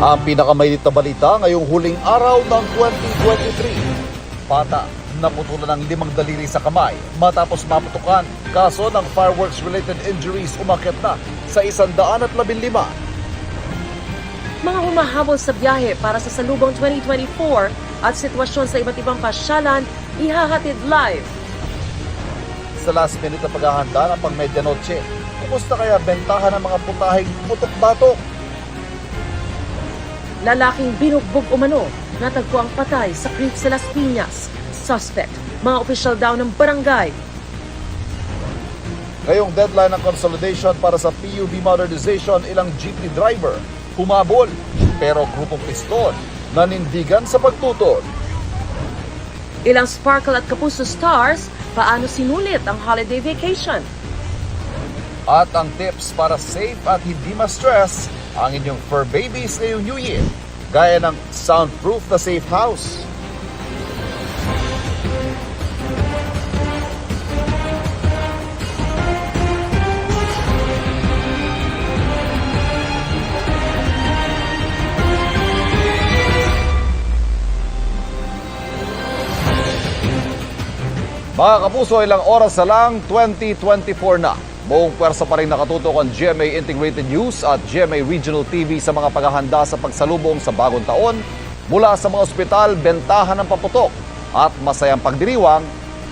Ang pinakamainit na balita ngayong huling araw ng 2023. Bata naputulan ng 5 daliri sa kamay matapos maputukan. Kaso ng fireworks-related injuries umakyat na sa 115. Mga humahabol sa biyahe para sa Salubong 2024 at sitwasyon sa iba't ibang pasyalan, ihahatid live. Sa last minute na paghahanda ng pang-medianoche, kumusta kaya bentahan ng mga putahing putok-batok? Lalaking binugbog umano, natagpo ang patay sa creek sa Las Piñas. Suspect, mga opisyal daw ng barangay. Ngayong deadline ng consolidation para sa PUB modernization, ilang jeepney driver humabol, pero grupong piston nanindigan sa pagtutol. Ilang Sparkle at Kapuso stars, paano sinulit ang holiday vacation? At ang tips para safe at hindi ma-stress ang inyong fur babies ngayong New Year, gaya ng soundproof na safe house. Mga kapuso, ilang oras na lang, 2024 na. Buong pwersa pa rin nakatutok ang GMA Integrated News at GMA Regional TV sa mga paghahanda sa pagsalubong sa bagong taon mula sa mga ospital, bentahan ng paputok at masayang pagdiriwang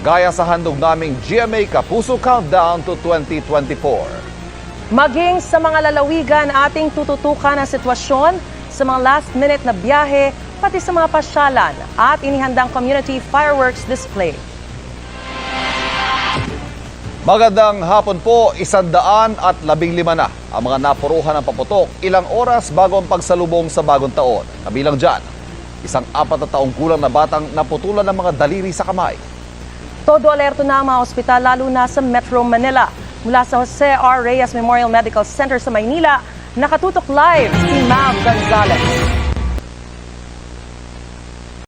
gaya sa handog naming GMA Kapuso Countdown to 2024. Maging sa mga lalawigan, ating tututukan ang sitwasyon sa mga last-minute na biyahe, pati sa mga pasyalan at inihandang community fireworks display. Magandang hapon po, 115 na ang mga napuruhan ng paputok ilang oras bago ang pagsalubong sa bagong taon. Kabilang dyan, 4 taong gulang na batang naputulan ng mga daliri sa kamay. Todo alerto na ang mga ospital lalo na sa Metro Manila. Mula sa Jose R. Reyes Memorial Medical Center sa Maynila, nakatutok live si Ma'am Gonzalez.